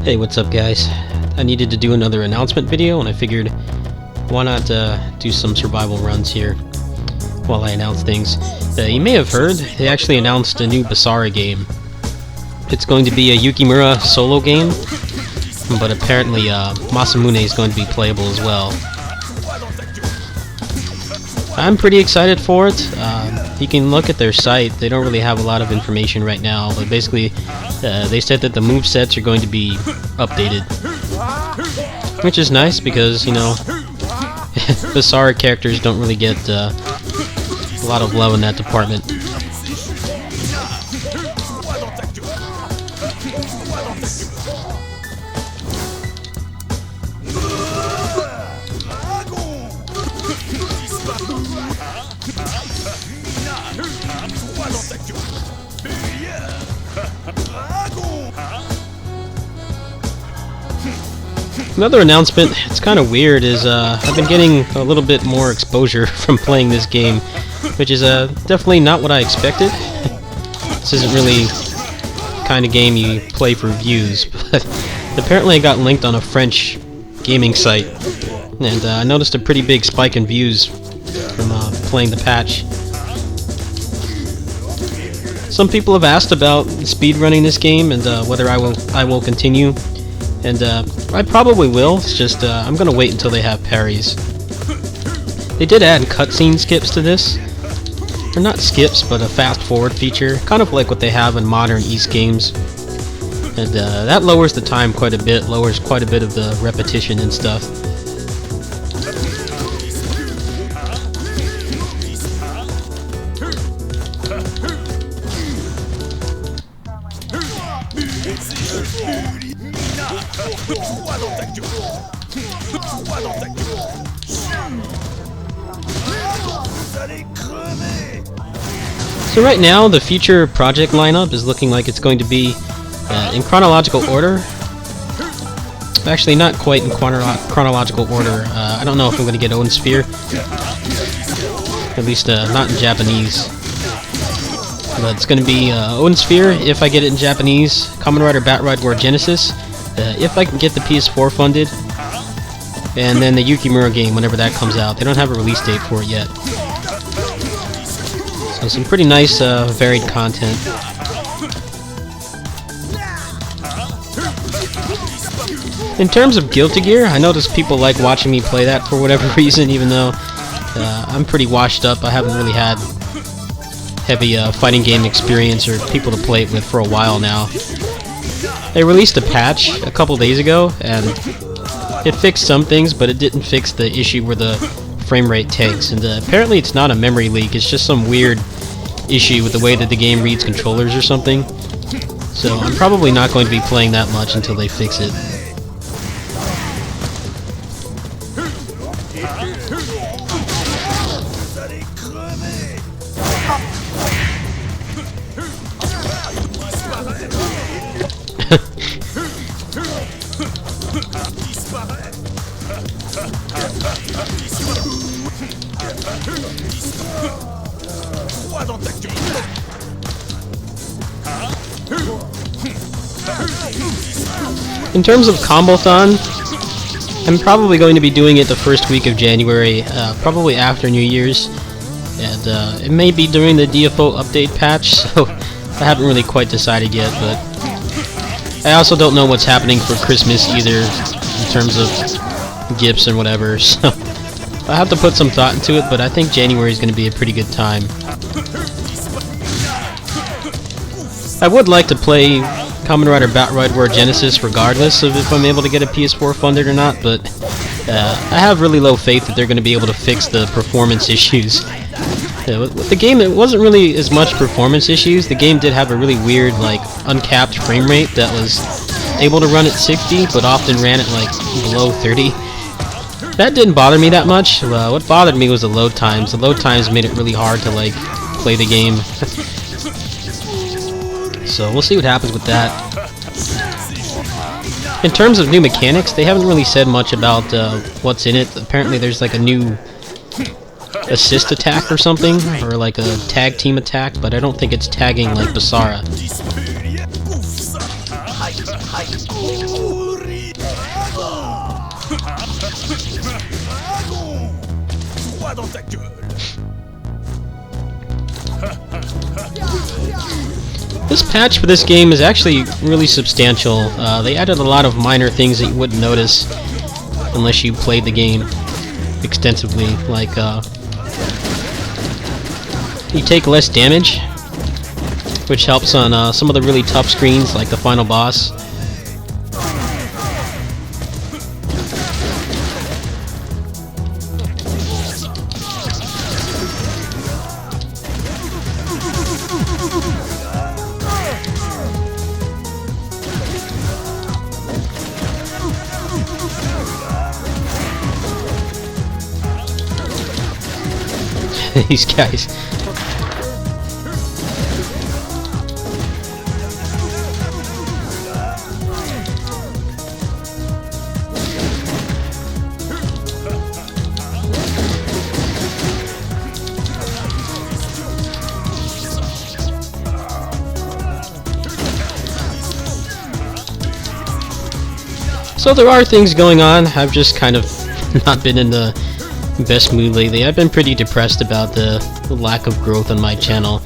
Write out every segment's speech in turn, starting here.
Hey, what's up guys? I needed to do another announcement video and I figured why not do some survival runs here while I announce things. You may have heard, they actually announced a new Basara game. It's going to be a Yukimura solo game, but apparently Masamune is going to be playable as well. I'm pretty excited for it. You can look at their site. They don't really have a lot of information right now, but basically they said that the movesets are going to be updated, which is nice because, you know, Basara characters don't really get a lot of love in that department. Another announcement, it's kind of weird, is I've been getting a little bit more exposure from playing this game, which is definitely not what I expected. This isn't really the kind of game you play for views, but apparently I got linked on a French gaming site, and I noticed a pretty big spike in views from playing the patch. Some people have asked about speedrunning this game and whether I will continue. And I probably will, it's just I'm gonna wait until they have parries. They did add cutscene skips to this. Or not skips, but a fast forward feature, kind of like what they have in modern Ys games. And that lowers the time quite a bit, lowers quite a bit of the repetition and stuff. So right now, the future project lineup is looking like it's going to be in chronological order. Actually, not quite in chronological order. I don't know if I'm going to get Odin Sphere. At least not in Japanese. But it's going to be Odin Sphere if I get it in Japanese, Kamen Rider Batride War Genesis, if I can get the PS4 funded, and then the Yukimura game whenever that comes out. They don't have a release date for it yet. So some pretty nice varied content. In terms of Guilty Gear, I notice people like watching me play that for whatever reason, even though I'm pretty washed up. I haven't really had heavy fighting game experience or people to play it with for a while now. They released a patch a couple days ago, and it fixed some things, but it didn't fix the issue where the frame rate tanks. And apparently it's not a memory leak, it's just some weird issue with the way that the game reads controllers or something. So I'm probably not going to be playing that much until they fix it. In terms of Combothon, I'm probably going to be doing it the first week of January, probably after New Year's, and it may be during the DFO update patch, so I haven't really quite decided yet, but I also don't know what's happening for Christmas either, in terms of gifts and whatever, so I have to put some thought into it, but I think January is going to be a pretty good time. I would like to play Kamen Rider Batride War Genesis regardless of if I'm able to get a PS4 funded or not, but I have really low faith that they're going to be able to fix the performance issues. With the game, it wasn't really as much performance issues. The game did have a really weird, like, uncapped frame rate that was able to run at 60, but often ran at, like, below 30. That didn't bother me that much. What bothered me was the load times. The load times made it really hard to, like, play the game. So we'll see what happens with that. In terms of new mechanics, they haven't really said much about what's in it. Apparently there's like a new assist attack or something, or like a tag team attack, but I don't think it's tagging like Basara. This patch for this game is actually really substantial. They added a lot of minor things that you wouldn't notice unless you played the game extensively. Like, you take less damage, which helps on some of the really tough screens, like the final boss. These guys. So there are things going on. I've just kind of not been in the best mood lately. I've been pretty depressed about the lack of growth on my channel.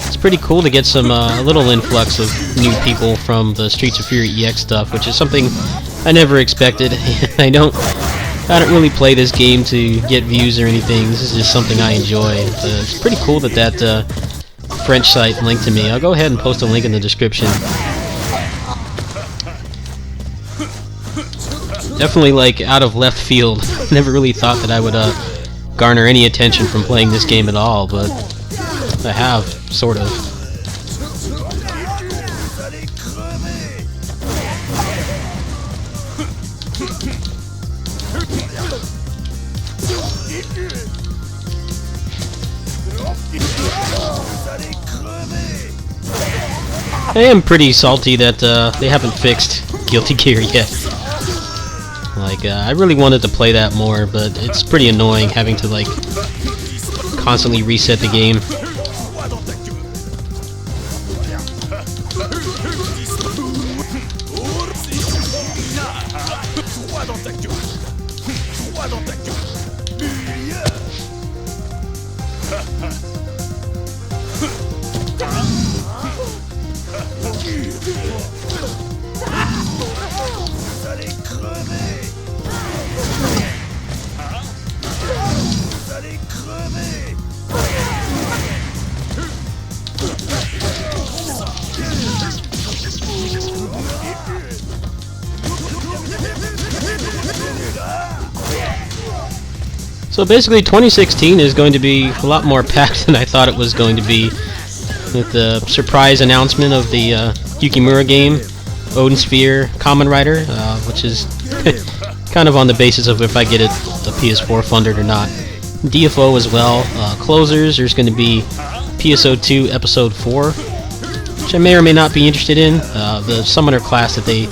It's pretty cool to get some a little influx of new people from the Streets of Fury EX stuff, which is something I never expected. I don't really play this game to get views or anything. This is just something I enjoy. It's pretty cool that that French site linked to me. I'll go ahead and post a link in the description. Definitely, like, out of left field. Never really thought that I would garner any attention from playing this game at all, but I have, sort of. I am pretty salty that they haven't fixed Guilty Gear yet. Like, I really wanted to play that more, but it's pretty annoying having to, like, constantly reset the game. So basically 2016 is going to be a lot more packed than I thought it was going to be, with the surprise announcement of the Yukimura game, Odin Sphere, Kamen Rider, which is kind of on the basis of if I get it the PS4 funded or not. DFO as well. Closers, there's going to be PSO2 Episode 4, which I may or may not be interested in. The summoner class that they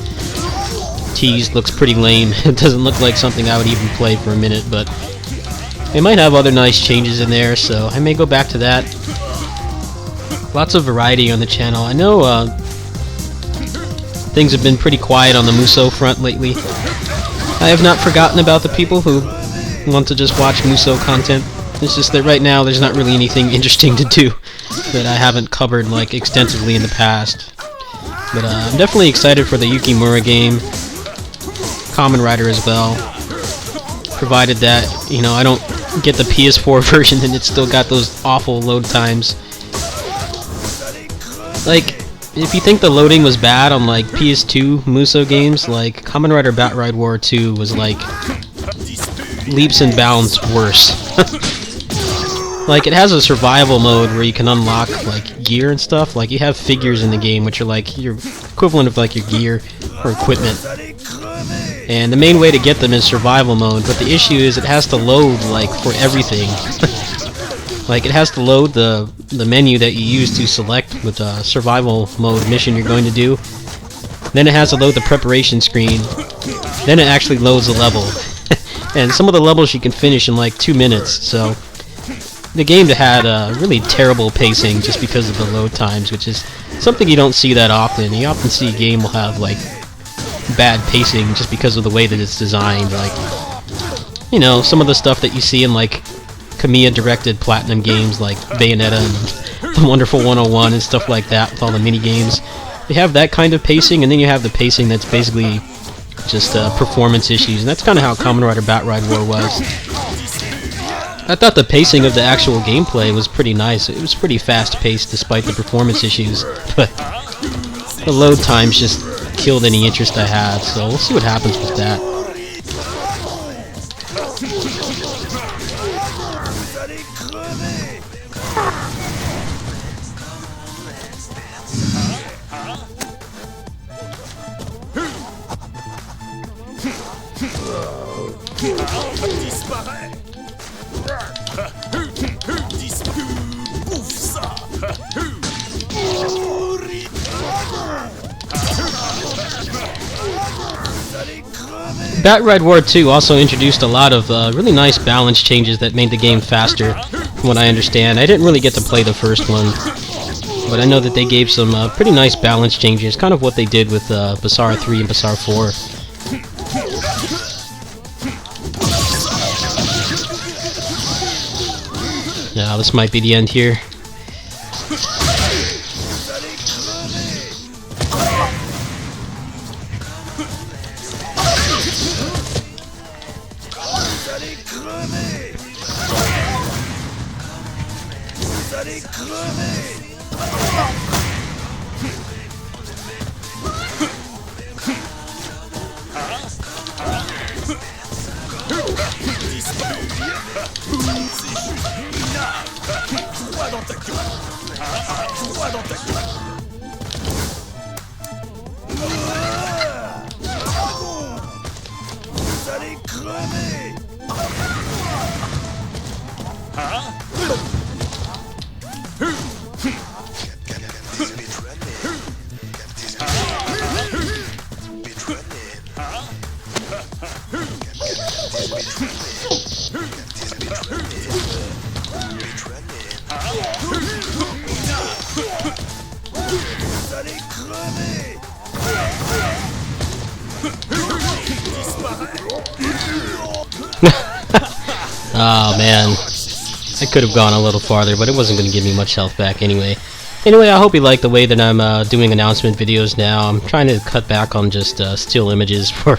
teased looks pretty lame. It doesn't look like something I would even play for a minute, but they might have other nice changes in there, so I may go back to that. Lots of variety on the channel. I know things have been pretty quiet on the Musou front lately. I have not forgotten about the people who want to just watch Musou content. It's just that right now there's not really anything interesting to do that I haven't covered like extensively in the past. But I'm definitely excited for the Yukimura game, Kamen Rider as well. Provided that, you know, I don't get the PS4 version and it's still got those awful load times. Like, if you think the loading was bad on like PS2 Musou games, like Kamen Rider Batride War 2 was like leaps and bounds worse. Like, it has a survival mode where you can unlock like gear and stuff. Like, you have figures in the game which are like your equivalent of like your gear or equipment. And the main way to get them is survival mode, but the issue is it has to load like for everything. Like, it has to load the menu that you use to select with the survival mode mission you're going to do. Then it has to load the preparation screen. Then it actually loads the level. And some of the levels you can finish in like 2 minutes, so the game had really terrible pacing just because of the load times, which is something you don't see that often. You often see a game will have like bad pacing just because of the way that it's designed. Like, you know, some of the stuff that you see in like Kamiya directed Platinum games like Bayonetta and The Wonderful 101 and stuff like that with all the mini games. They have that kind of pacing, and then you have the pacing that's basically just performance issues, and that's kind of how Kamen Rider Batride War was. I thought the pacing of the actual gameplay was pretty nice. It was pretty fast-paced despite the performance issues, but the load times just killed any interest I had, so we'll see what happens with that. Batride War 2 also introduced a lot of really nice balance changes that made the game faster, from what I understand. I didn't really get to play the first one, but I know that they gave some pretty nice balance changes, kind of what they did with Basara 3 and Basara 4. Now this might be the end here. Oh man, I could have gone a little farther, but it wasn't going to give me much health back anyway. Anyway, I hope you like the way that I'm doing announcement videos now. I'm trying to cut back on just still images for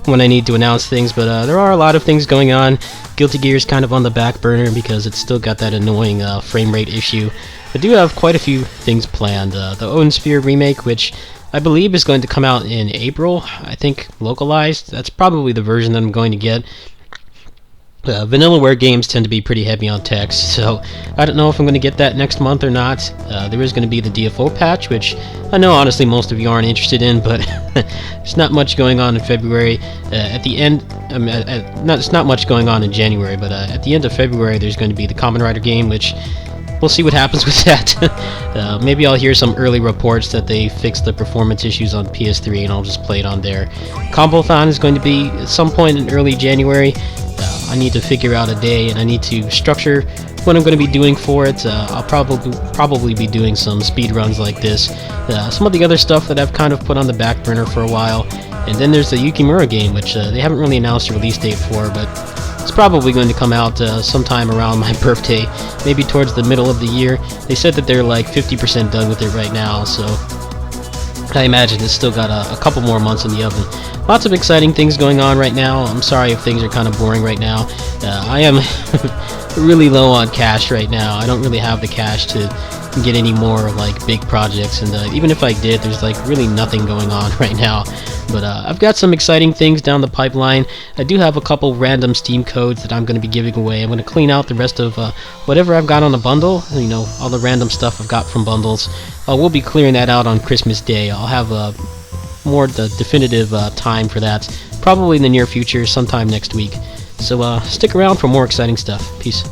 when I need to announce things, but there are a lot of things going on. Guilty Gear is kind of on the back burner because it's still got that annoying frame rate issue. I do have quite a few things planned. The Odin Sphere remake, which I believe is going to come out in April, I think localized. That's probably the version that I'm going to get. Vanillaware games tend to be pretty heavy on text, so I don't know if I'm going to get that next month or not. There is going to be the DFO patch, which I know honestly most of you aren't interested in, but there's not much going on in February. At the end, it's not much going on in January, but at the end of February there's going to be the Kamen Rider game, which we'll see what happens with that. Maybe I'll hear some early reports that they fixed the performance issues on PS3 and I'll just play it on there. Combothon is going to be at some point in early January. I need to figure out a day and I need to structure what I'm going to be doing for it. I'll probably be doing some speed runs like this. Some of the other stuff that I've kind of put on the back burner for a while. And then there's the Yukimura game, which they haven't really announced a release date for, but it's probably going to come out sometime around my birthday, maybe towards the middle of the year. They said that they're like 50% done with it right now, so I imagine it's still got a couple more months in the oven. Lots of exciting things going on right now. I'm sorry if things are kind of boring right now. I am really low on cash right now. I don't really have the cash to get any more like big projects, and even if I did, there's like really nothing going on right now. But I've got some exciting things down the pipeline. I do have a couple random Steam codes that I'm going to be giving away. I'm going to clean out the rest of whatever I've got on the bundle. You know, all the random stuff I've got from bundles. We'll be clearing that out on Christmas Day. I'll have more definitive time for that, probably in the near future, sometime next week. So stick around for more exciting stuff. Peace.